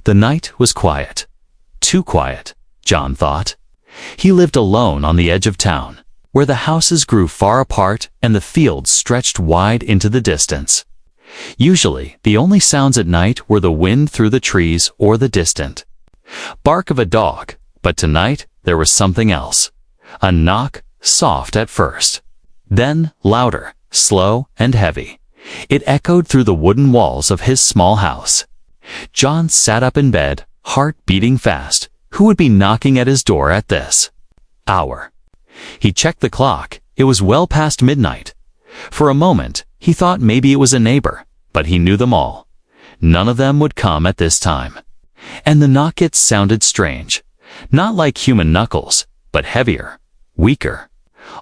The night was quiet. Too quiet, John thought. He lived alone on the edge of town, where the houses grew far apart and the fields stretched wide into the distance. Usually, the only sounds at night were the wind through the trees or the distant bark of a dog, but tonight there was something else. A knock, soft at first. Then louder, slow and heavy. It echoed through the wooden walls of his small house. John sat up in bed, heart beating fast. Who would be knocking at his door at this hour? He checked the clock. It was well past midnight. For a moment, he thought maybe it was a neighbor, but he knew them all. None of them would come at this time. And the knock sounded strange. Not like human knuckles, but heavier, weaker,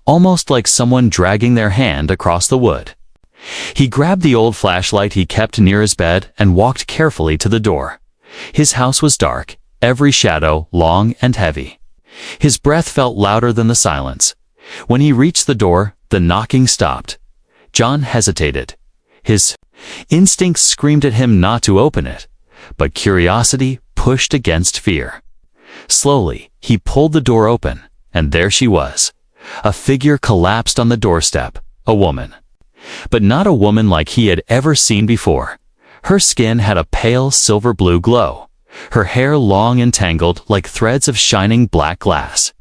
almost like someone dragging their hand across the wood. He grabbed the old flashlight he kept near his bed and walked carefully to the door. His house was dark, every shadow long and heavy. His breath felt louder than the silence. When he reached the door, the knocking stopped. John hesitated. His instincts screamed at him not to open it, but curiosity pushed against fear. Slowly, he pulled the door open, and there she was. A figure collapsed on the doorstep, a woman. But not a woman like he had ever seen before. Her skin had a pale silver-blue glow, her hair long and tangled like threads of shining black glass.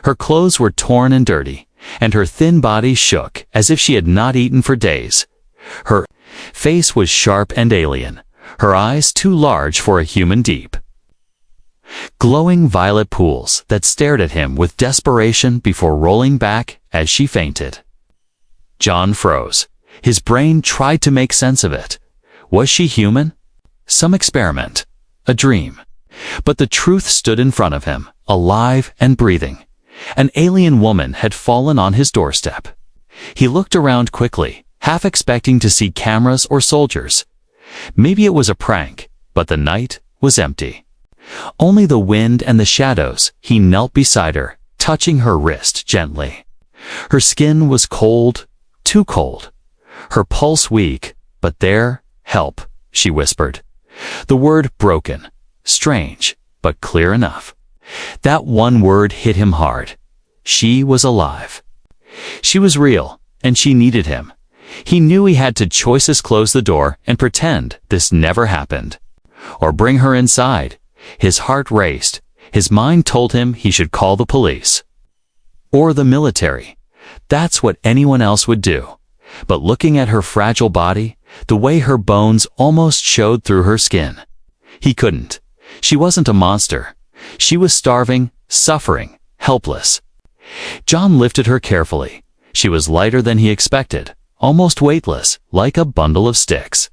Her clothes were torn and dirty, and her thin body shook as if she had not eaten for days. Her face was sharp and alien, her eyes too large for a human deep. Glowing violet pools that stared at him with desperation before rolling back as she fainted. John froze. His brain tried to make sense of it. Was she human? Some experiment. A dream. But the truth stood in front of him, alive and breathing. An alien woman had fallen on his doorstep. He looked around quickly, half expecting to see cameras or soldiers. Maybe it was a prank, but the night was empty. Only the wind and the shadows. He knelt beside her, touching her wrist gently. Her skin was cold, too cold. Her pulse weak, but there, help, she whispered. The word broken, strange, but clear enough. That one word hit him hard. She was alive. She was real, and she needed him. He knew he had to choices close the door and pretend this never happened. Or bring her inside. His heart raced. His mind told him he should call the police. Or the military. That's what anyone else would do. But looking at her fragile body, the way her bones almost showed through her skin, he couldn't. She wasn't a monster. She was starving, suffering, helpless. John lifted her carefully. She was lighter than he expected, almost weightless, like a bundle of sticks.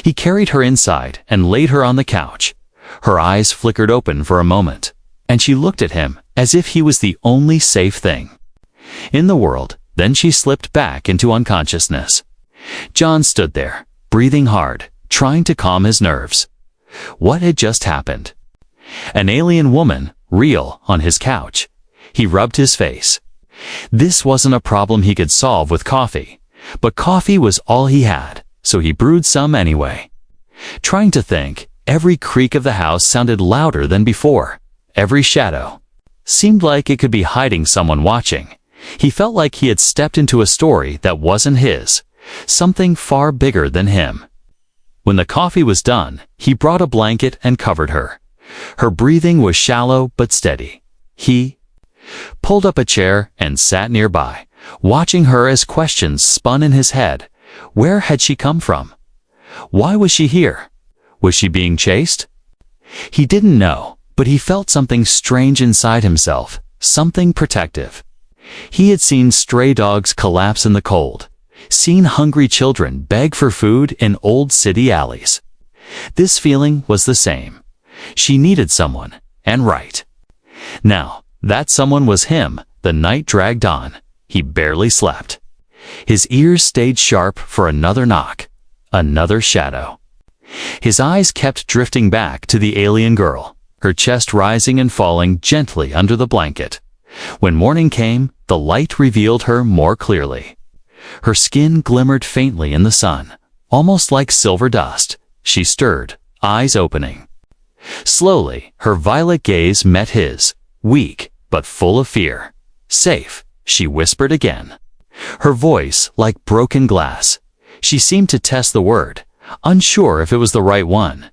He carried her inside and laid her on the couch. Her eyes flickered open for a moment, and she looked at him as if he was the only safe thing in the world. Then she slipped back into unconsciousness. John stood there, breathing hard, trying to calm his nerves. What had just happened? An alien woman, real, on his couch. He rubbed his face. This wasn't a problem he could solve with coffee, but coffee was all he had, so he brewed some anyway. Trying to think, every creak of the house sounded louder than before. Every shadow seemed like it could be hiding someone watching. He felt like he had stepped into a story that wasn't his, something far bigger than him. When the coffee was done, he brought a blanket and covered her. Her breathing was shallow but steady. He pulled up a chair and sat nearby, watching her as questions spun in his head. Where had she come from? Why was she here? Was she being chased? He didn't know, but he felt something strange inside himself, something protective. He had seen stray dogs collapse in the cold, seen hungry children beg for food in old city alleys. This feeling was the same. She needed someone, and right. Now, that someone was him. The night dragged on. He barely slept. His ears stayed sharp for another knock, another shadow. His eyes kept drifting back to the alien girl, her chest rising and falling gently under the blanket. When morning came, the light revealed her more clearly. Her skin glimmered faintly in the sun, almost like silver dust. She stirred, eyes opening. Slowly, her violet gaze met his, weak but full of fear. "Safe," she whispered again. Her voice like broken glass. She seemed to test the word, unsure if it was the right one.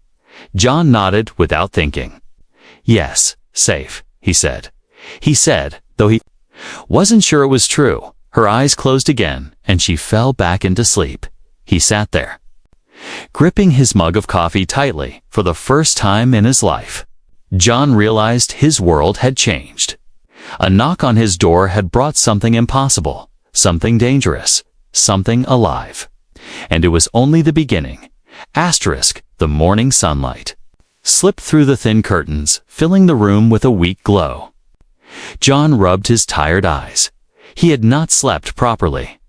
John nodded without thinking. "Yes, safe," he said. He said, though he wasn't sure it was true. Her eyes closed again, and she fell back into sleep. He sat there, gripping his mug of coffee tightly for the first time in his life. John realized his world had changed. A knock on his door had brought something impossible, something dangerous, something alive. And it was only the beginning. The morning sunlight slipped through the thin curtains, filling the room with a weak glow. John rubbed his tired eyes. He had not slept properly.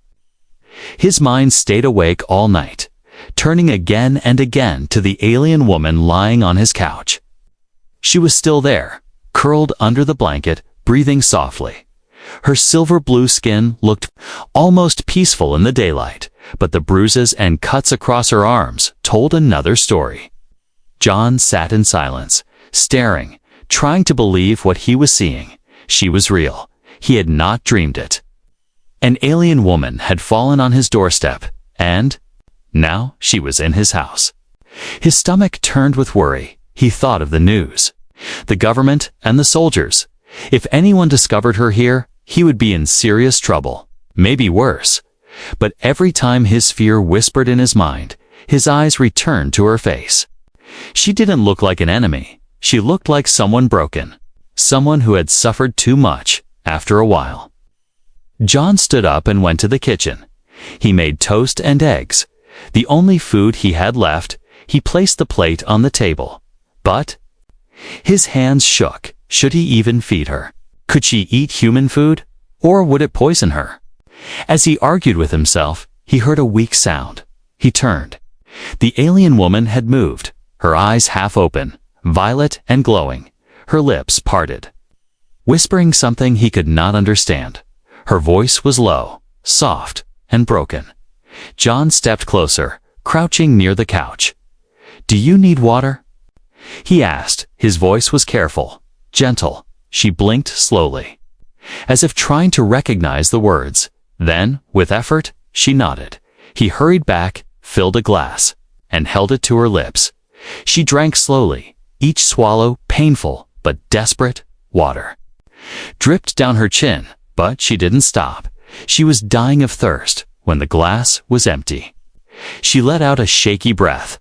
His mind stayed awake all night, turning again and again to the alien woman lying on his couch. She was still there, curled under the blanket, breathing softly. Her silver-blue skin looked almost peaceful in the daylight, but the bruises and cuts across her arms told another story. John sat in silence, staring, trying to believe what he was seeing. She was real. He had not dreamed it. An alien woman had fallen on his doorstep, and now she was in his house. His stomach turned with worry. He thought of the news, the government, and the soldiers. If anyone discovered her here, he would be in serious trouble, maybe worse. But every time his fear whispered in his mind, his eyes returned to her face. She didn't look like an enemy. She looked like someone broken, someone who had suffered too much after a while. John stood up and went to the kitchen. He made toast and eggs, the only food he had left. He placed the plate on the table. But his hands shook. Should he even feed her? Could she eat human food? Or would it poison her? As he argued with himself, he heard a weak sound. He turned. The alien woman had moved, her eyes half open, violet and glowing, her lips parted, whispering something he could not understand. Her voice was low, soft, and broken. John stepped closer, crouching near the couch. "Do you need water?" he asked. His voice was careful, gentle. She blinked slowly, as if trying to recognize the words. Then, with effort, she nodded. He hurried back, filled a glass, and held it to her lips. She drank slowly, each swallow painful but desperate. Water dripped down her chin, but she didn't stop. She was dying of thirst when the glass was empty. She let out a shaky breath.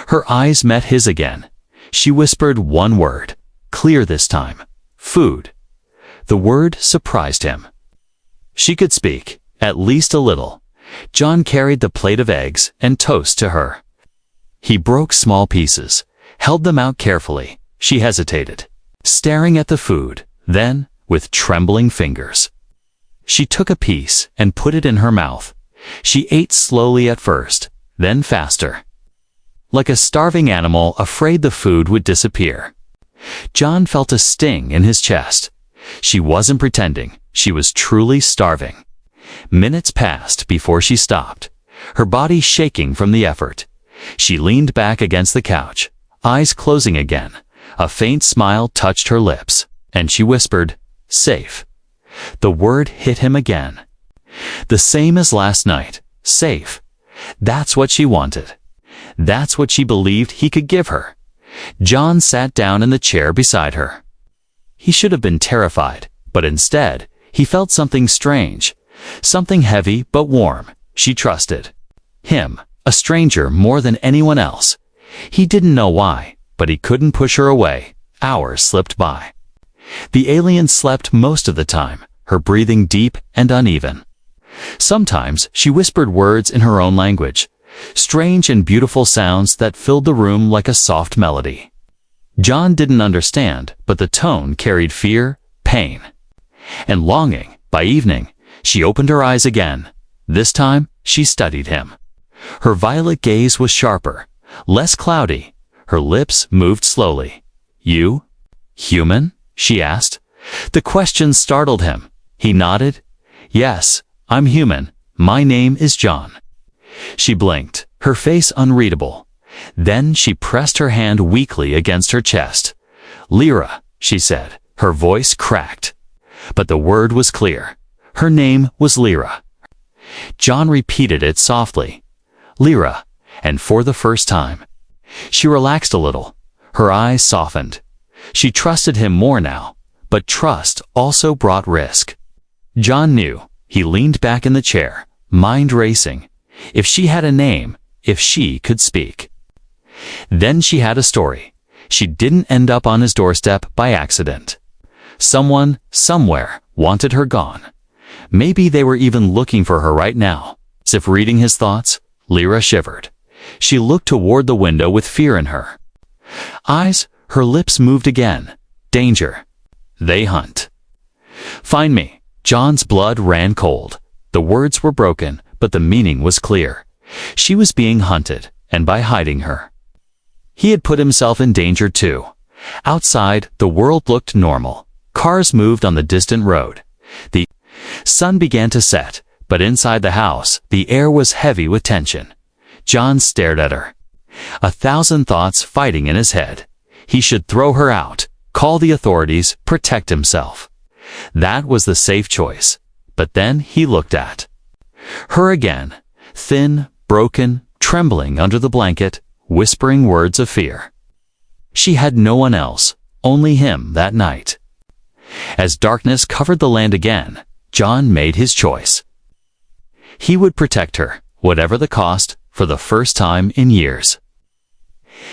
Her eyes met his again. She whispered one word, clear this time. "Food." The word surprised him. She could speak, at least a little. John carried the plate of eggs and toast to her. He broke small pieces, held them out carefully. She hesitated, staring at the food. Then, with trembling fingers, she took a piece and put it in her mouth. She ate slowly at first, then faster, like a starving animal afraid the food would disappear. John felt a sting in his chest. She wasn't pretending. She was truly starving. Minutes passed before she stopped, her body shaking from the effort. She leaned back against the couch, eyes closing again. A faint smile touched her lips, and she whispered, "Safe." The word hit him again. The same as last night. Safe. That's what she wanted. That's what she believed he could give her. John sat down in the chair beside her. He should have been terrified, but instead, he felt something strange, something heavy but warm. She trusted him, a stranger more than anyone else. He didn't know why, but he couldn't push her away. Hours slipped by. The alien slept most of the time, her breathing deep and uneven. Sometimes she whispered words in her own language, strange and beautiful sounds that filled the room like a soft melody. John didn't understand, but the tone carried fear, pain, and longing. By evening, she opened her eyes again. This time, she studied him. Her violet gaze was sharper, less cloudy. Her lips moved slowly. "You? Human?" she asked. The question startled him. He nodded. "Yes, I'm human. My name is John." She blinked, her face unreadable. Then she pressed her hand weakly against her chest. "Lyra," she said, her voice cracked. But the word was clear. Her name was Lyra. John repeated it softly. "Lyra," and for the first time. She relaxed a little. Her eyes softened. She trusted him more now, but trust also brought risk. John knew. He leaned back in the chair, mind racing. If she had a name, if she could speak. Then she had a story. She didn't end up on his doorstep by accident. Someone, somewhere, wanted her gone. Maybe they were even looking for her right now. As if reading his thoughts, Lyra shivered. She looked toward the window with fear in her eyes. Her lips moved again. Danger. They hunt. "Find me." John's blood ran cold. The words were broken, but the meaning was clear. She was being hunted, and by hiding her, he had put himself in danger too. Outside, the world looked normal. Cars moved on the distant road. The sun began to set, but inside the house, the air was heavy with tension. John stared at her. 1,000 thoughts fighting in his head. He should throw her out, call the authorities, protect himself. That was the safe choice. But then he looked at her again, thin, broken, trembling under the blanket, whispering words of fear. She had no one else, only him that night. As darkness covered the land again, John made his choice. He would protect her, whatever the cost, for the first time in years.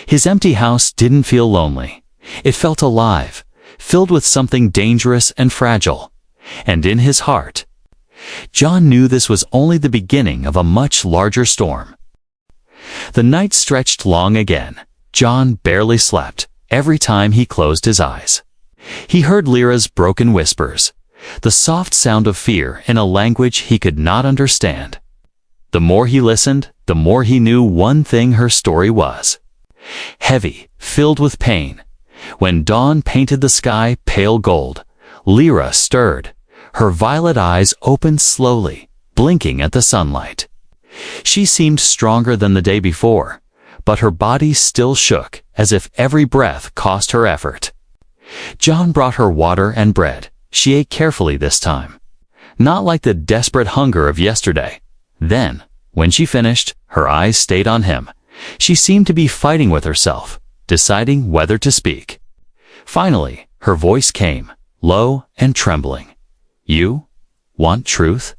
His empty house didn't feel lonely. It felt alive, filled with something dangerous and fragile. And in his heart, John knew this was only the beginning of a much larger storm. The night stretched long again. John barely slept every time he closed his eyes. He heard Lyra's broken whispers, the soft sound of fear in a language he could not understand. The more he listened, the more he knew one thing her story was. Heavy, filled with pain. When dawn painted the sky pale gold, Lyra stirred. Her violet eyes opened slowly, blinking at the sunlight. She seemed stronger than the day before, but her body still shook as if every breath cost her effort. John brought her water and bread. She ate carefully this time. Not like the desperate hunger of yesterday. Then, when she finished, her eyes stayed on him. She seemed to be fighting with herself, deciding whether to speak. Finally, her voice came, low and trembling. "You want truth?"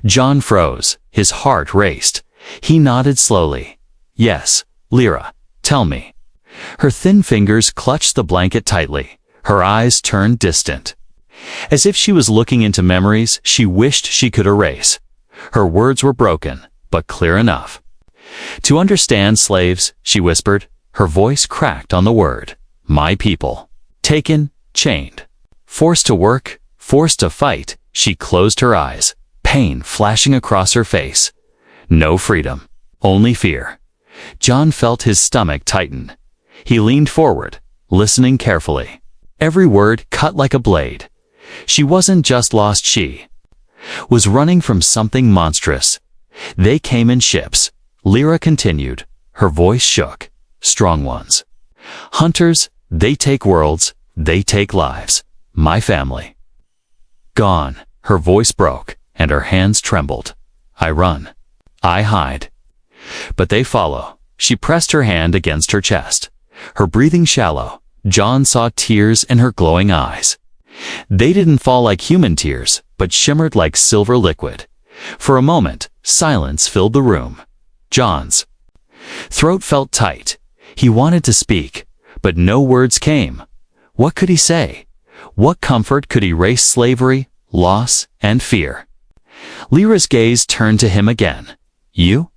John froze. His heart raced. He nodded slowly. "Yes, Lyra, tell me." Her thin fingers clutched the blanket tightly. Her eyes turned distant, as if she was looking into memories she wished she could erase. Her words were broken, but clear enough. "To understand slaves," she whispered. Her voice cracked on the word. "My people. Taken, chained, forced to work, forced to fight." She closed her eyes, pain flashing across her face. No freedom, only fear. John felt his stomach tighten. He leaned forward, listening carefully. Every word cut like a blade. She wasn't just lost, she was running from something monstrous. "They came in ships," Lyra continued. Her voice shook. "Strong ones. Hunters, they take worlds, they take lives. My family. Gone." Her voice broke, and her hands trembled. "I run. I hide. But they follow." She pressed her hand against her chest. Her breathing shallow. John saw tears in her glowing eyes. They didn't fall like human tears, but shimmered like silver liquid. For a moment, silence filled the room. John's throat felt tight. He wanted to speak, but no words came. What could he say? What comfort could erase slavery, loss, and fear? Lyra's gaze turned to him again. "You?"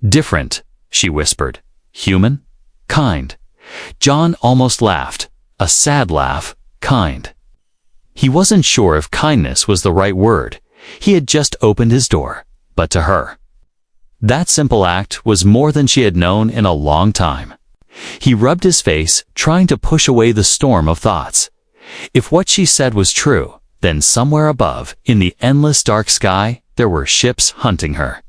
"Different," she whispered. "Human? Kind." John almost laughed. A sad laugh. Kind. He wasn't sure if kindness was the right word. He had just opened his door. But to her, that simple act was more than she had known in a long time. He rubbed his face, trying to push away the storm of thoughts. If what she said was true, then somewhere above, in the endless dark sky, there were ships hunting her.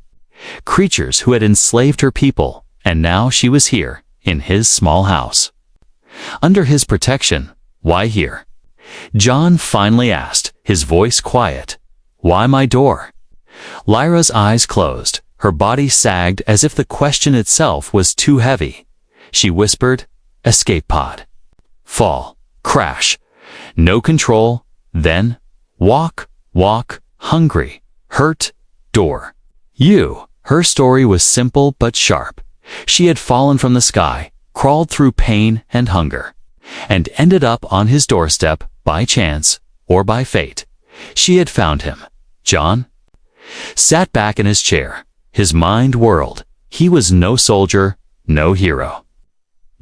Creatures who had enslaved her people, and now she was here, in his small house. Under his protection. Why here? John finally asked, his voice quiet. Why my door? Lyra's eyes closed. Her body sagged as if the question itself was too heavy. She whispered, escape pod. Fall. Crash. No control. Then, walk, hungry, hurt, door. You. Her story was simple but sharp. She had fallen from the sky, crawled through pain and hunger, and ended up on his doorstep by chance or by fate. She had found him. John sat back in his chair. His mind whirled. He was no soldier, no hero.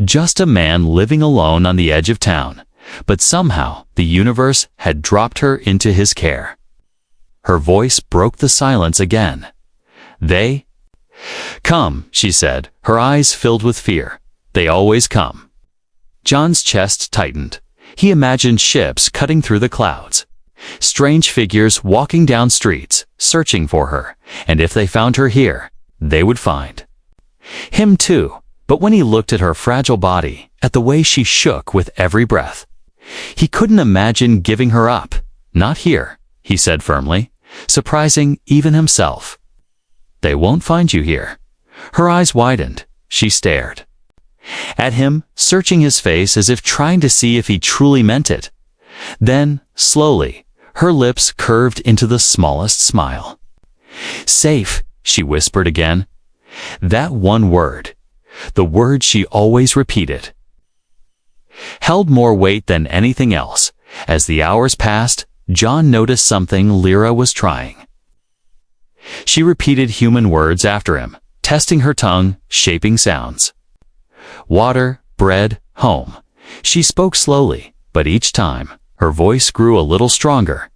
Just a man living alone on the edge of town, but somehow the universe had dropped her into his care. Her voice broke the silence again. They come, she said, her eyes filled with fear. They always come. John's chest tightened. He imagined ships cutting through the clouds, strange figures walking down streets, searching for her, and if they found her here, they would find him too. But when he looked at her fragile body, at the way she shook with every breath, he couldn't imagine giving her up. Not here, he said firmly, surprising even himself. They won't find you here. Her eyes widened. She stared at him, searching his face as if trying to see if he truly meant it. Then, slowly, her lips curved into the smallest smile. Safe, she whispered again. That one word, the word she always repeated, held more weight than anything else. As the hours passed, John noticed something Lyra was trying. She repeated human words after him, testing her tongue, shaping sounds. Water, bread, home. She spoke slowly, but each time, her voice grew a little stronger,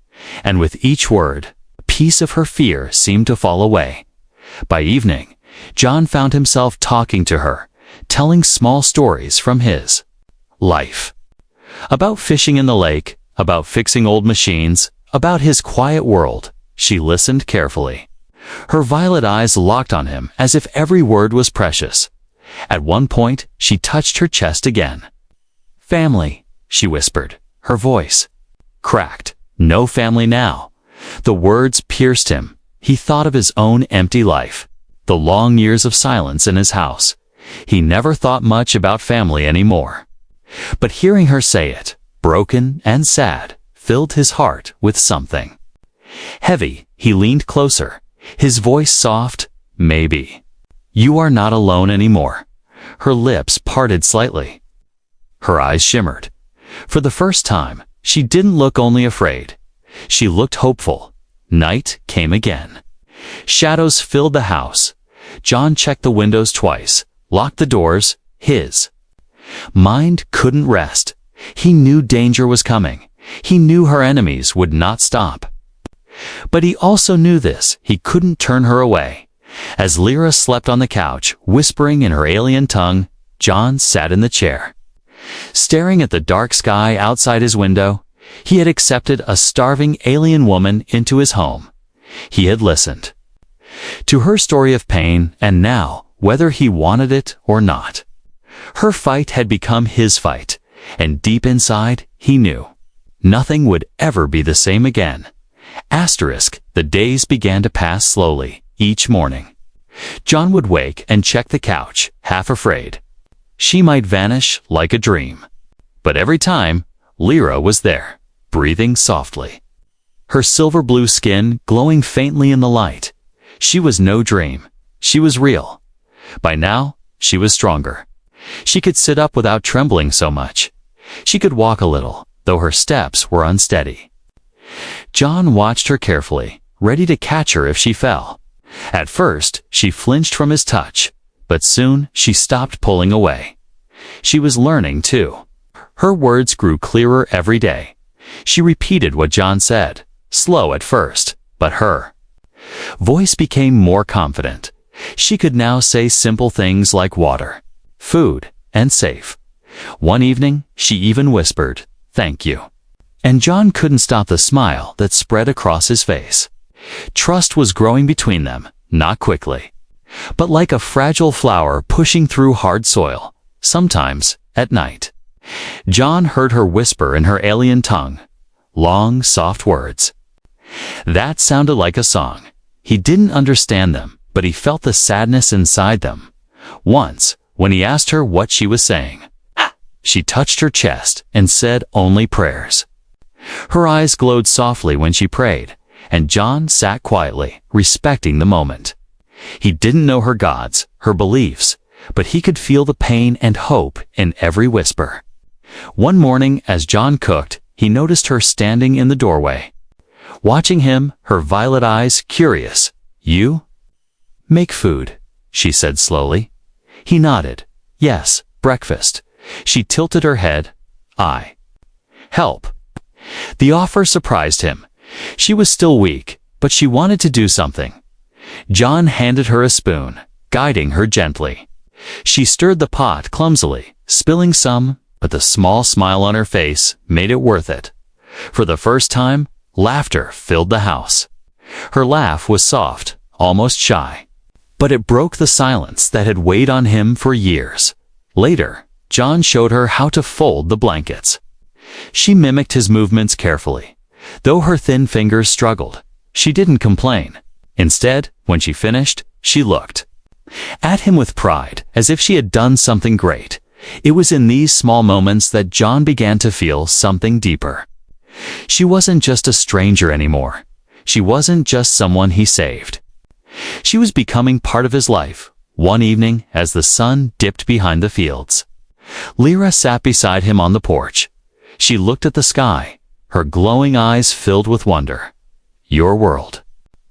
and with each word, a piece of her fear seemed to fall away. By evening, John found himself talking to her, telling small stories from his life. About fishing in the lake, about fixing old machines, about his quiet world. She listened carefully. Her violet eyes locked on him as if every word was precious. At one point, she touched her chest again. Family, she whispered. Her voice cracked. No family now. The words pierced him. He thought of his own empty life, the long years of silence in his house. He never thought much about family anymore. But hearing her say it, broken and sad, filled his heart with something heavy. He leaned closer, his voice soft. Maybe you are not alone anymore. Her lips parted slightly. Her eyes shimmered. For the first time, she didn't look only afraid. She looked hopeful. Night came again. Shadows filled the house. John checked the windows twice, locked the doors. His mind couldn't rest. He knew danger was coming. He knew her enemies would not stop. But he also knew this. He couldn't turn her away. As Lyra slept on the couch, whispering in her alien tongue, John sat in the chair. Staring at the dark sky outside his window, he had accepted a starving alien woman into his home. He had listened to her story of pain, and now, whether he wanted it or not, her fight had become his fight, and deep inside, he knew nothing would ever be the same again. The days began to pass slowly. Each morning, John would wake and check the couch, half afraid she might vanish like a dream. But every time, Lyra was there, breathing softly, her silver blue skin glowing faintly in the light. She was no dream. She was real. By now, she was stronger. She could sit up without trembling so much. She could walk a little, though her steps were unsteady. John watched her carefully, ready to catch her if she fell. At first, she flinched from his touch, but soon she stopped pulling away. She was learning, too. Her words grew clearer every day. She repeated what John said, slow at first, but her voice became more confident. She could now say simple things like water, food, and safe. One evening, she even whispered, "Thank you." And John couldn't stop the smile that spread across his face. Trust was growing between them, not quickly, but like a fragile flower pushing through hard soil, sometimes at night. John heard her whisper in her alien tongue, long, soft words. That sounded like a song. He didn't understand them, but he felt the sadness inside them. Once, when he asked her what she was saying, she touched her chest and said only prayers. Her eyes glowed softly when she prayed, and John sat quietly, respecting the moment. He didn't know her gods, her beliefs, but he could feel the pain and hope in every whisper. One morning, as John cooked, he noticed her standing in the doorway. Watching him, her violet eyes curious. "You make food," she said slowly. He nodded. "Yes, breakfast." She tilted her head. "I help." The offer surprised him. She was still weak, but she wanted to do something. John handed her a spoon, guiding her gently. She stirred the pot clumsily, spilling some, but the small smile on her face made it worth it. For the first time, laughter filled the house. Her laugh was soft, almost shy, but it broke the silence that had weighed on him for years. Later, John showed her how to fold the blankets. She mimicked his movements carefully. Though her thin fingers struggled, she didn't complain. Instead, when she finished, she looked at him with pride, as if she had done something great. It was in these small moments that John began to feel something deeper. She wasn't just a stranger anymore. She wasn't just someone he saved. She was becoming part of his life. One evening, as the sun dipped behind the fields, Lyra sat beside him on the porch. She looked at the sky, her glowing eyes filled with wonder. "Your world.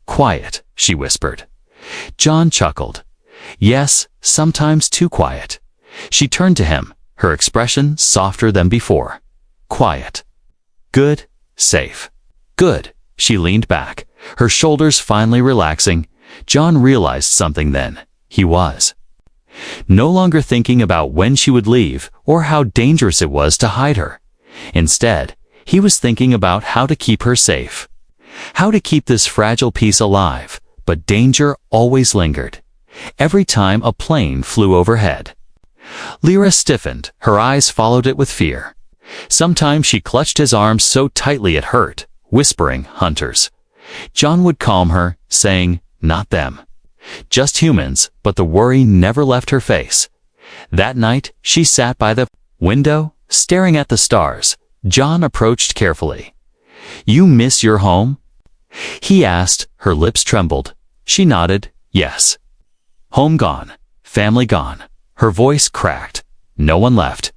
Quiet," she whispered. John chuckled. "Yes, sometimes too quiet." She turned to him, her expression softer than before. "Quiet. Good, safe." "Good." She leaned back, her shoulders finally relaxing. John realized something then. He was no longer thinking about when she would leave or how dangerous it was to hide her. Instead, he was thinking about how to keep her safe. How to keep this fragile piece alive, but danger always lingered. Every time a plane flew overhead, Lyra stiffened, her eyes followed it with fear. Sometimes she clutched his arms so tightly it hurt, whispering, "Hunters." John would calm her, saying, "Not them. Just humans," but the worry never left her face. That night, she sat by the window, staring at the stars. John approached carefully. "You miss your home?" he asked. Her lips trembled. She nodded, "Yes." "Home gone, family gone." Her voice cracked. "No one left."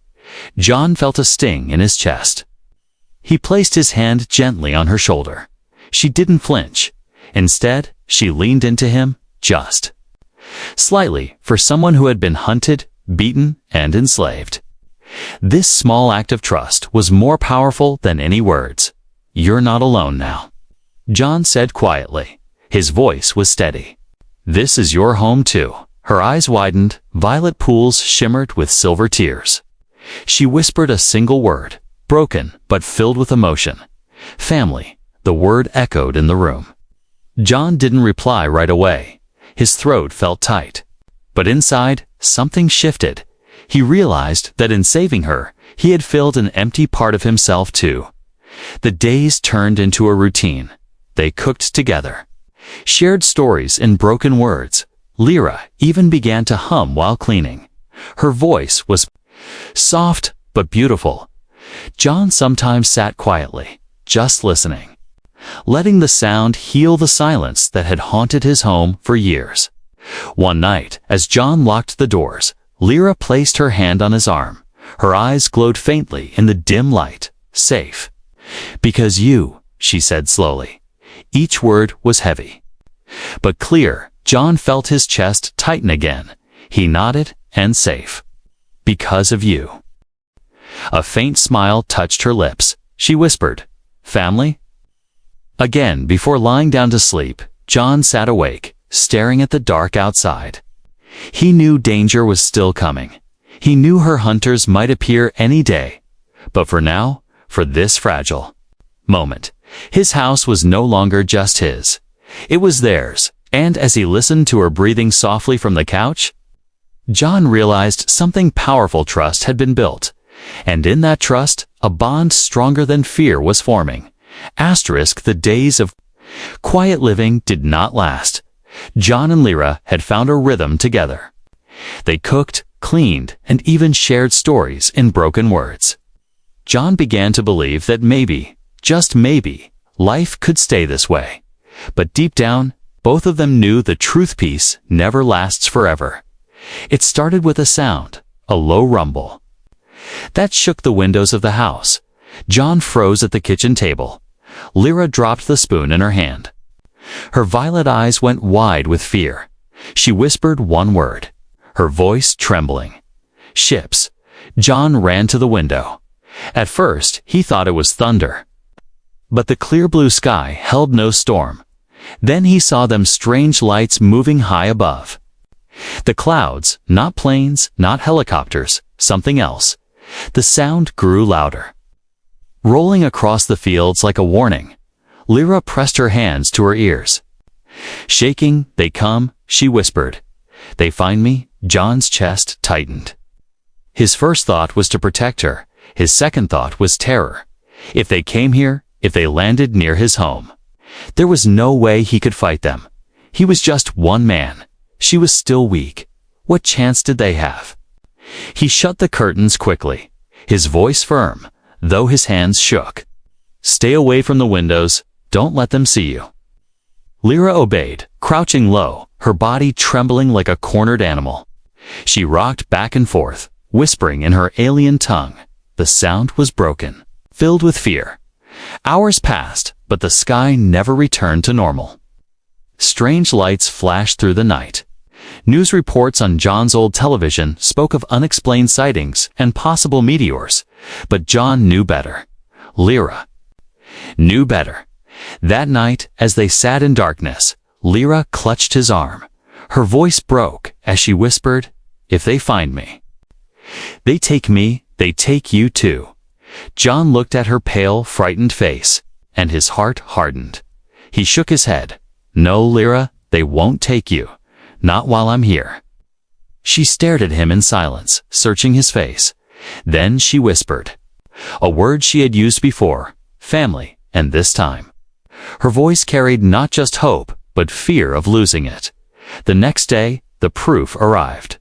John felt a sting in his chest. He placed his hand gently on her shoulder. She didn't flinch. Instead, she leaned into him, just slightly, for someone who had been hunted, beaten, and enslaved. This small act of trust was more powerful than any words. "You're not alone now," John said quietly. His voice was steady. "This is your home too." Her eyes widened, violet pools shimmered with silver tears. She whispered a single word, broken but filled with emotion. "Family." The word echoed in the room. John didn't reply right away. His throat felt tight. But inside, something shifted. He realized that in saving her, he had filled an empty part of himself too. The days turned into a routine. They cooked together, shared stories in broken words. Lyra even began to hum while cleaning. Her voice was soft but beautiful. John sometimes sat quietly, just listening, letting the sound heal the silence that had haunted his home for years. One night, as John locked the doors, Lyra placed her hand on his arm. Her eyes glowed faintly in the dim light. "Safe. Because you," she said slowly. Each word was heavy, but clear. John felt his chest tighten again. He nodded, "And safe. Because of you." A faint smile touched her lips. She whispered, "Family?" Again, before lying down to sleep, John sat awake, staring at the dark outside. He knew danger was still coming. He knew her hunters might appear any day. But for now, for this fragile moment, his house was no longer just his. It was theirs, And as he listened to her breathing softly from the couch, John realized something powerful. Trust had been built, and in that trust, a bond stronger than fear was forming. The days of quiet living did not last. John and Lyra had found a rhythm together. They cooked, cleaned, and even shared stories in broken words. John began to believe that maybe, just maybe, life could stay this way. But deep down, both of them knew the truth: peace never lasts forever. It started with a sound, a low rumble, that shook the windows of the house. John froze at the kitchen table. Lyra dropped the spoon in her hand. Her violet eyes went wide with fear. She whispered one word, her voice trembling. "Ships." John ran to the window. At first, he thought it was thunder. But the clear blue sky held no storm. Then he saw them strange lights moving high above. The clouds, not planes, not helicopters, something else. The sound grew louder, rolling across the fields like a warning. Lyra pressed her hands to her ears. Shaking, "They come," she whispered. "They find me." John's chest tightened. His first thought was to protect her. His second thought was terror. If they came here, if they landed near his home, there was no way he could fight them. He was just one man. She was still weak. What chance did they have? He shut the curtains quickly, his voice firm, though his hands shook. "Stay away from the windows. Don't let them see you." Lyra obeyed, crouching low, her body trembling like a cornered animal. She rocked back and forth, whispering in her alien tongue. The sound was broken, filled with fear. Hours passed, but the sky never returned to normal. Strange lights flashed through the night. News reports on John's old television spoke of unexplained sightings and possible meteors, but John knew better. Lyra knew better. That night, as they sat in darkness, Lyra clutched his arm. Her voice broke as she whispered, "If they find me, they take me, they take you too." John looked at her pale, frightened face, and his heart hardened. He shook his head. "No, Lyra, they won't take you. Not while I'm here." She stared at him in silence, searching his face. Then she whispered, a word she had used before, "family," and this time her voice carried not just hope, but fear of losing it. The next day, the proof arrived.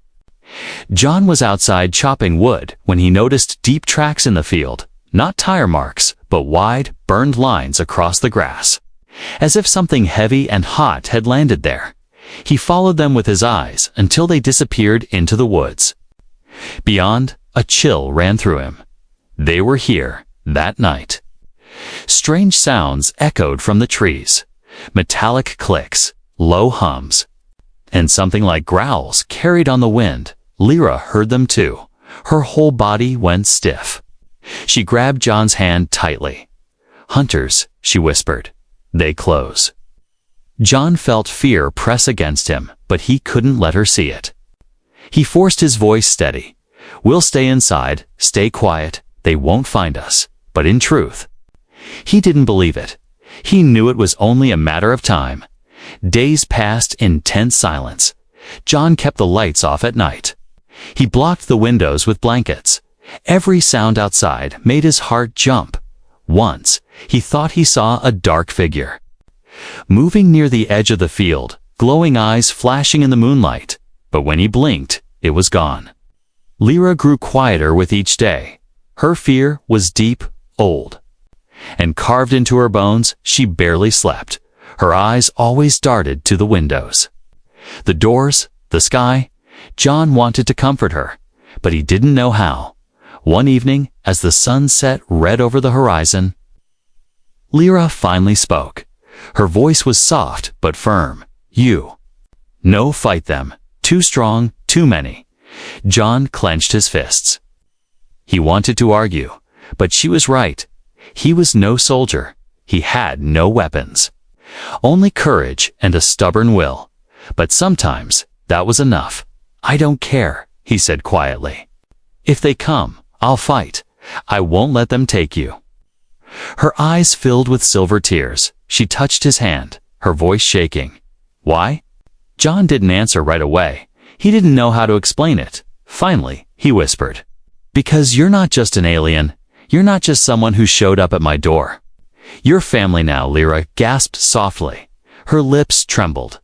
John was outside chopping wood when he noticed deep tracks in the field, not tire marks, but wide, burned lines across the grass, as if something heavy and hot had landed there. He followed them with his eyes until they disappeared into the woods. Beyond, a chill ran through him. They were here, that night. Strange sounds echoed from the trees. Metallic clicks, low hums, and something like growls carried on the wind. Lyra heard them too. Her whole body went stiff. She grabbed John's hand tightly. "Hunters," she whispered. "They close." John felt fear press against him, but he couldn't let her see it. He forced his voice steady. "We'll stay inside, stay quiet, they won't find us." But in truth, he didn't believe it. He knew it was only a matter of time. Days passed in tense silence. John kept the lights off at night. He blocked the windows with blankets. Every sound outside made his heart jump. Once, he thought he saw a dark figure moving near the edge of the field, glowing eyes flashing in the moonlight. But when he blinked, it was gone. Lyra grew quieter with each day. Her fear was deep, old, and carved into her bones. She barely slept. Her eyes always darted to the windows, the doors, the sky. John wanted to comfort her, but he didn't know how. One evening, as the sun set red over the horizon, Lyra finally spoke. Her voice was soft but firm. "You. No, fight them. Too strong, too many." John clenched his fists. He wanted to argue, but she was right. He was no soldier. He had no weapons. Only courage and a stubborn will. But sometimes that was enough. "I don't care," he said quietly. "If they come, I'll fight. I won't let them take you." Her eyes filled with silver tears. She touched his hand, her voice shaking. Why? John didn't answer right away. He didn't know how to explain it. Finally, he whispered, "Because you're not just an alien. You're not just someone who showed up at my door. You're family now," Lyra gasped softly. Her lips trembled.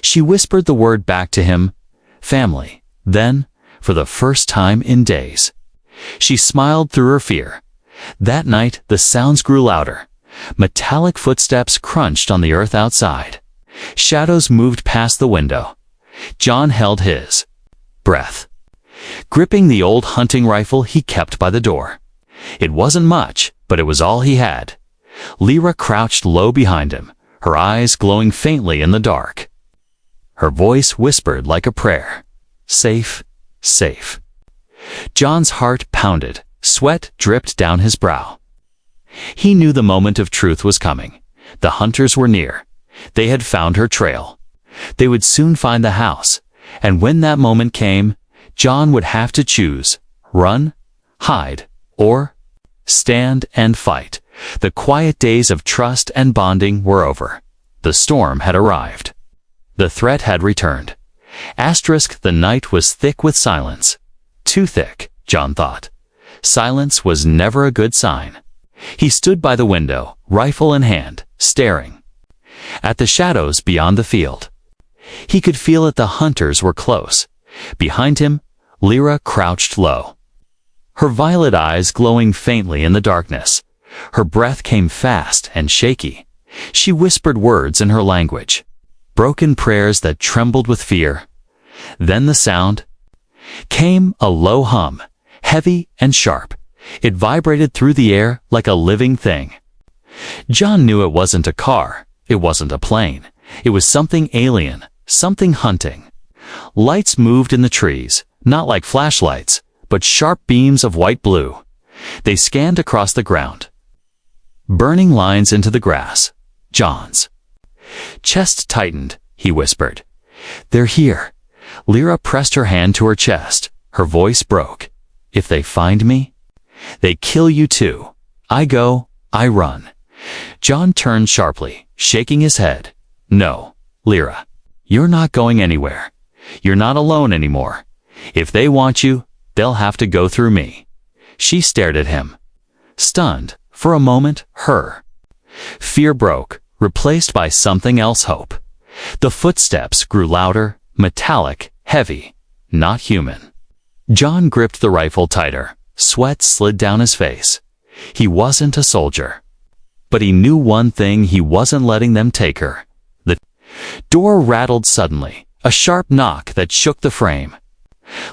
She whispered the word back to him, family. Then, for the first time in days, she smiled through her fear. That night, the sounds grew louder. Metallic footsteps crunched on the earth outside. Shadows moved past the window. John held his breath, gripping the old hunting rifle he kept by the door. It wasn't much, but it was all he had. Lyra crouched low behind him, her eyes glowing faintly in the dark. Her voice whispered like a prayer. Safe, safe. John's heart pounded. Sweat dripped down his brow. He knew the moment of truth was coming. The hunters were near. They had found her trail. They would soon find the house, and when that moment came, John would have to choose: run, hide, or stand and fight. The quiet days of trust and bonding were over. The storm had arrived. The threat had returned. The night was thick with silence. Too thick, John thought. Silence was never a good sign. He stood by the window, rifle in hand, staring at the shadows beyond the field. He could feel that the hunters were close. Behind him, Lyra crouched low, her violet eyes glowing faintly in the darkness. Her breath came fast and shaky. She whispered words in her language, broken prayers that trembled with fear. Then the sound came, a low hum, heavy and sharp. It vibrated through the air like a living thing. John knew it wasn't a car. It wasn't a plane. It was something alien, something hunting. Lights moved in the trees, not like flashlights, but sharp beams of white blue. They scanned across the ground, burning lines into the grass. John's chest tightened. He whispered, "They're here." Lyra pressed her hand to her chest. Her voice broke. "If they find me, they kill you too. I go, I run." John turned sharply, shaking his head. "No, Lyra, you're not going anywhere. You're not alone anymore. If they want you, they'll have to go through me." She stared at him, stunned. For a moment, her fear broke, replaced by something else: hope. The footsteps grew louder, metallic, heavy, not human. John gripped the rifle tighter. Sweat slid down his face. He wasn't a soldier. But he knew one thing: he wasn't letting them take her. The door rattled suddenly, a sharp knock that shook the frame.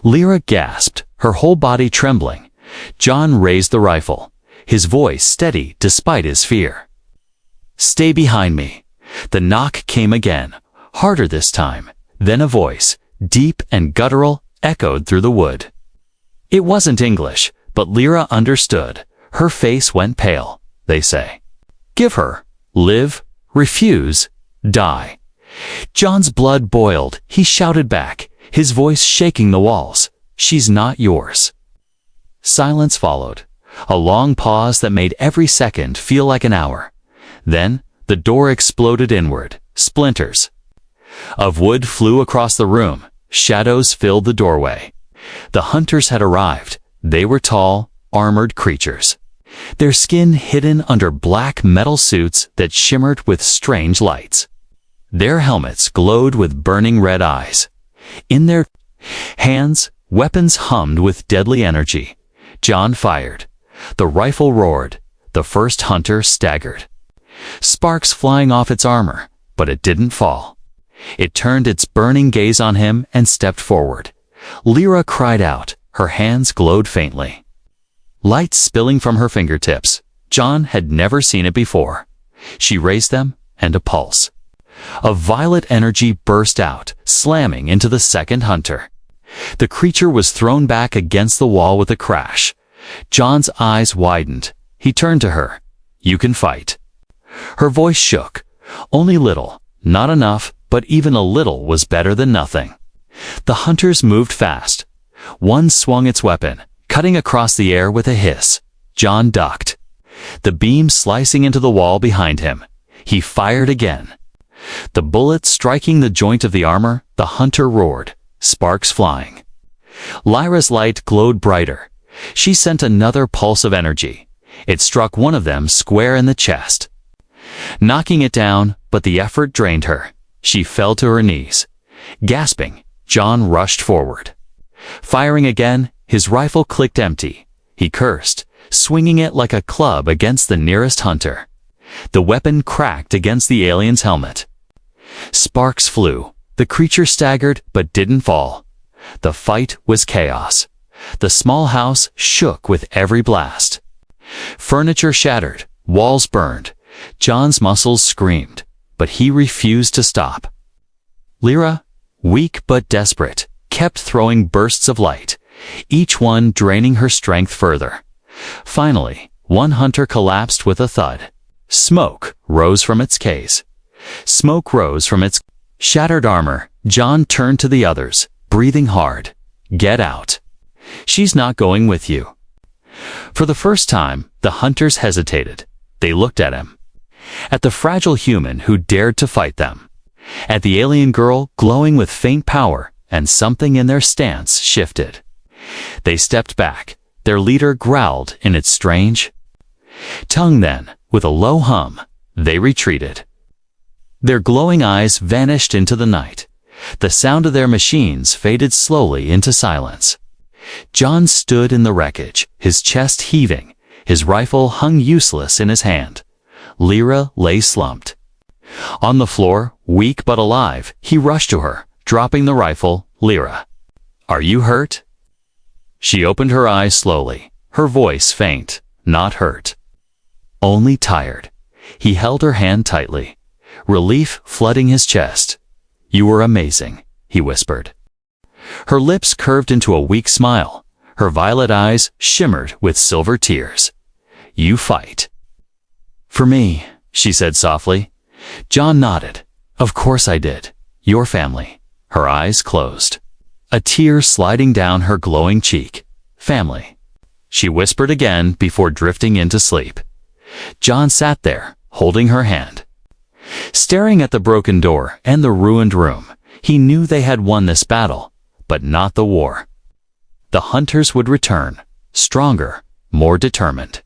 Lyra gasped, her whole body trembling. John raised the rifle, his voice steady despite his fear. "Stay behind me." The knock came again, harder this time. Then a voice, deep and guttural, echoed through the wood. It wasn't English, but Lyra understood. Her face went pale. "They say, give her, live, refuse, die." John's blood boiled. He shouted back, his voice shaking the walls, "She's not yours." Silence followed, a long pause that made every second feel like an hour. Then, the door exploded inward. Splinters of wood flew across the room. Shadows filled the doorway. The hunters had arrived. They were tall, armored creatures, their skin hidden under black metal suits that shimmered with strange lights. Their helmets glowed with burning red eyes. In their hands, weapons hummed with deadly energy. John fired. The rifle roared. The first hunter staggered, sparks flying off its armor, but it didn't fall. It turned its burning gaze on him and stepped forward. Lyra cried out. Her hands glowed faintly, light spilling from her fingertips. John had never seen it before. She raised them, and a pulse of violet energy burst out, slamming into the second hunter. The creature was thrown back against the wall with a crash. John's eyes widened. He turned to her. "You can fight." Her voice shook. "Only little, not enough, but even a little was better than nothing." The hunters moved fast. One swung its weapon, cutting across the air with a hiss. John ducked, the beam slicing into the wall behind him. He fired again. The bullet striking the joint of the armor, the hunter roared, sparks flying. Lyra's light glowed brighter. She sent another pulse of energy. It struck one of them square in the chest, knocking it down, but the effort drained her. She fell to her knees. Gasping, John rushed forward. Firing again, his rifle clicked empty. He cursed, swinging it like a club against the nearest hunter. The weapon cracked against the alien's helmet. Sparks flew. The creature staggered but didn't fall. The fight was chaos. The small house shook with every blast. Furniture shattered, walls burned. John's muscles screamed, but he refused to stop. Lyra, weak but desperate, kept throwing bursts of light, each one draining her strength further. Finally, one hunter collapsed with a thud. Smoke rose from its case. Smoke rose from its shattered armor. John turned to the others, breathing hard. Get out. She's not going with you. For the first time, the hunters hesitated. They looked at him. At the fragile human who dared to fight them. At the alien girl glowing with faint power, and something in their stance shifted. They stepped back. Their leader growled in its strange tongue. Then, with a low hum, they retreated. Their glowing eyes vanished into the night. The sound of their machines faded slowly into silence. John stood in the wreckage, his chest heaving, his rifle hung useless in his hand. Lyra lay slumped. On the floor, weak but alive, he rushed to her, dropping the rifle. Lyra, are you hurt? She opened her eyes slowly, her voice faint, not hurt. Only tired. He held her hand tightly, relief flooding his chest. You were amazing, he whispered. Her lips curved into a weak smile. Her violet eyes shimmered with silver tears. You fight. For me, she said softly. John nodded. Of course I did. Your family. Her eyes closed. A tear sliding down her glowing cheek. Family. She whispered again before drifting into sleep. John sat there, holding her hand. Staring at the broken door and the ruined room, he knew they had won this battle, but not the war. The hunters would return, stronger, more determined.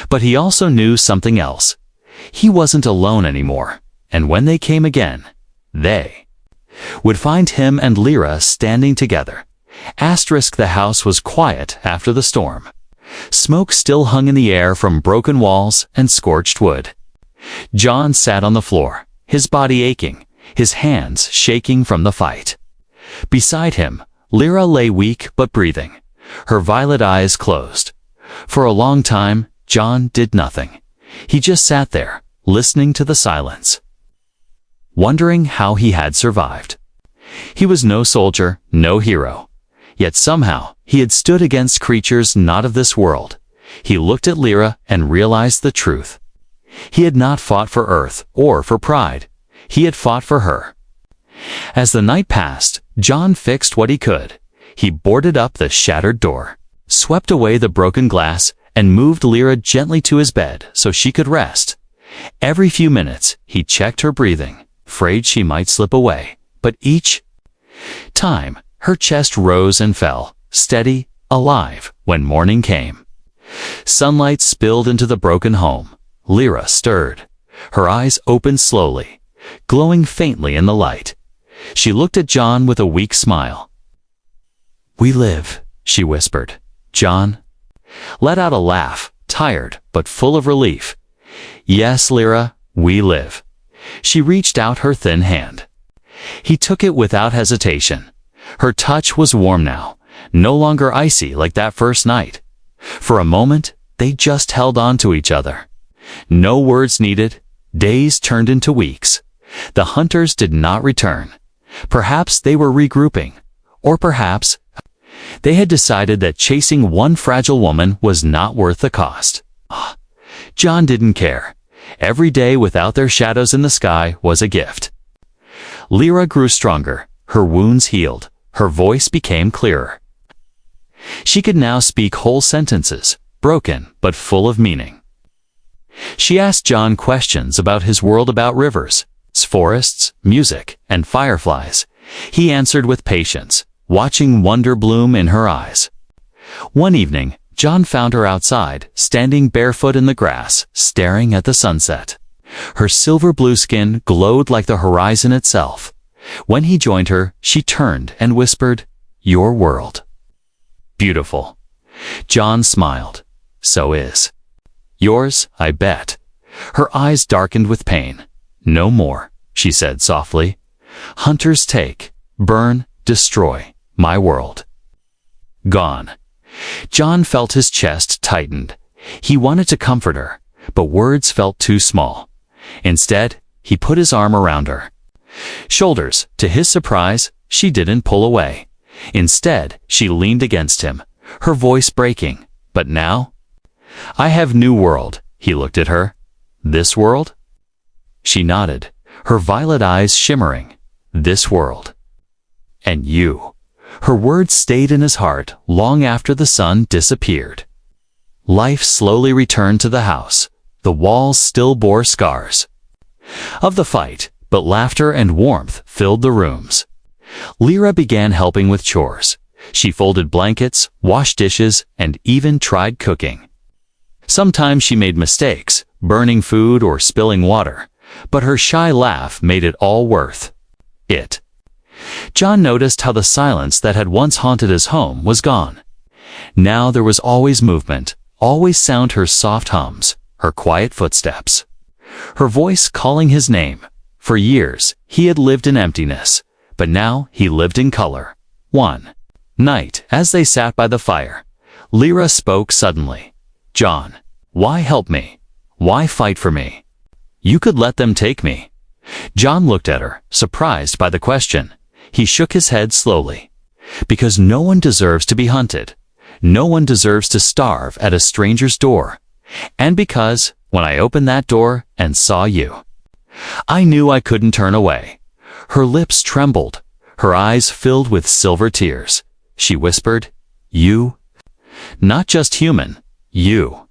But he also knew something else. He wasn't alone anymore, and when they came again, they would find him and Lyra standing together. The house was quiet after the storm. Smoke still hung in the air from broken walls and scorched wood. John sat on the floor, his body aching, his hands shaking from the fight. Beside him, Lyra lay weak but breathing, her violet eyes closed. For a long time, John did nothing. He just sat there, listening to the silence, wondering how he had survived. He was no soldier, no hero. Yet somehow, he had stood against creatures not of this world. He looked at Lyra and realized the truth. He had not fought for Earth or for pride. He had fought for her. As the night passed, John fixed what he could. He boarded up the shattered door, swept away the broken glass, and moved Lyra gently to his bed so she could rest. Every few minutes, he checked her breathing, afraid she might slip away. But each time, her chest rose and fell, steady, alive, when morning came. Sunlight spilled into the broken home. Lyra stirred. Her eyes opened slowly, glowing faintly in the light. She looked at John with a weak smile. We live, she whispered. John let out a laugh, tired but full of relief. Yes, Lyra, we live. She reached out her thin hand. He took it without hesitation. Her touch was warm now, no longer icy like that first night. For a moment, they just held on to each other. No words needed. Days turned into weeks. The hunters did not return. Perhaps they were regrouping, or perhaps they had decided that chasing one fragile woman was not worth the cost. John didn't care. Every day without their shadows in the sky was a gift. Lyra grew stronger. Her wounds healed. Her voice became clearer. She could now speak whole sentences, broken but full of meaning. She asked John questions about his world, about rivers, forests, music, and fireflies, he answered with patience, watching wonder bloom in her eyes. One evening, John found her outside, standing barefoot in the grass, staring at the sunset. Her silver blue skin glowed like the horizon itself. When he joined her, she turned and whispered, "Your world." "Beautiful." John smiled. "So is yours, I bet." Her eyes darkened with pain. "No more," she said softly. "Hunters take, burn, destroy my world." Gone. John felt his chest tightened. He wanted to comfort her, but words felt too small. Instead, he put his arm around her shoulders. To his surprise, she didn't pull away. Instead, she leaned against him, her voice breaking. "But now?" "I have new world." He looked at her. "This world?" She nodded, her violet eyes shimmering. "This world." "And you." Her words stayed in his heart long after the sun disappeared. Life slowly returned to the house. The walls still bore scars of the fight, but laughter and warmth filled the rooms. Lyra began helping with chores. She folded blankets, washed dishes, and even tried cooking. Sometimes she made mistakes, burning food or spilling water, but her shy laugh made it all worth it. John noticed how the silence that had once haunted his home was gone. Now there was always movement, always sound, her soft hums, her quiet footsteps, her voice calling his name. For years, he had lived in emptiness, but now he lived in color. One night, as they sat by the fire, Lyra spoke suddenly. "John, why help me? Why fight for me? You could let them take me." John looked at her, surprised by the question. He shook his head slowly. "Because no one deserves to be hunted. No one deserves to starve at a stranger's door. And because, when I opened that door and saw you, I knew I couldn't turn away." Her lips trembled, her eyes filled with silver tears. She whispered, "You, not just human, you.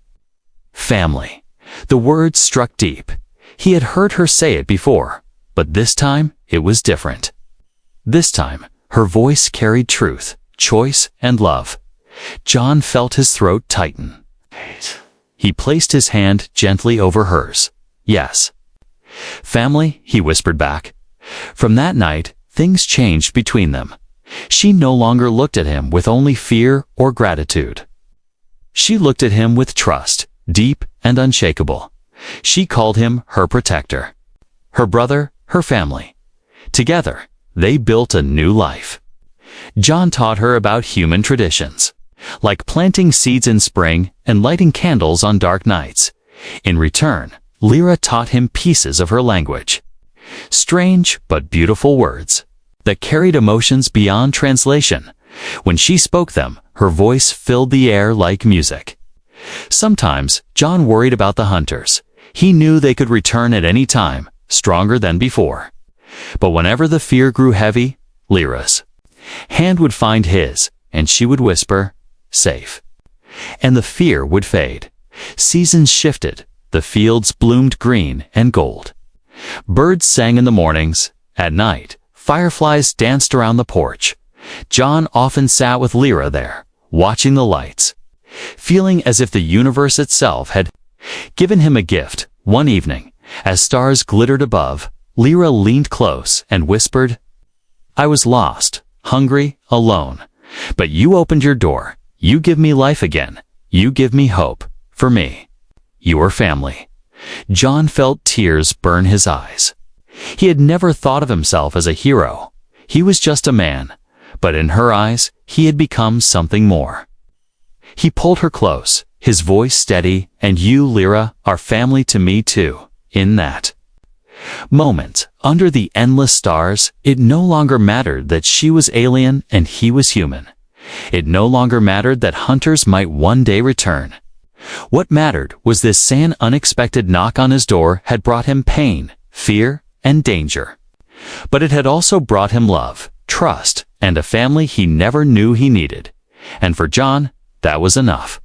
Family." The words struck deep. He had heard her say it before, but this time it was different. This time, her voice carried truth, choice, and love. John felt his throat tighten. He placed his hand gently over hers. "Yes. Family," he whispered back. From that night, things changed between them. She no longer looked at him with only fear or gratitude. She looked at him with trust, deep and unshakable. She called him her protector, her brother, her family. Together, they built a new life. John taught her about human traditions, like planting seeds in spring and lighting candles on dark nights. In return, Lyra taught him pieces of her language. Strange but beautiful words that carried emotions beyond translation. When she spoke them, her voice filled the air like music. Sometimes, John worried about the hunters. He knew they could return at any time, stronger than before. But whenever the fear grew heavy, Lyra's hand would find his, and she would whisper, "Safe." And the fear would fade. Seasons shifted. The fields bloomed green and gold. Birds sang in the mornings. At night, fireflies danced around the porch. John often sat with Lyra there, watching the lights, feeling as if the universe itself had given him a gift. One evening, as stars glittered above, Lyra leaned close and whispered, "I was lost, hungry, alone. But you opened your door. You give me life again. You give me hope. For me. Your family." John felt tears burn his eyes. He had never thought of himself as a hero. He was just a man. But in her eyes, he had become something more. He pulled her close, his voice steady, "And you, Lyra, are family to me too." In that moment, under the endless stars, it no longer mattered that she was alien and he was human. It no longer mattered that hunters might one day return. What mattered was this sudden unexpected knock on his door had brought him pain, fear, and danger. But it had also brought him love, trust, and a family he never knew he needed. And for John, that was enough.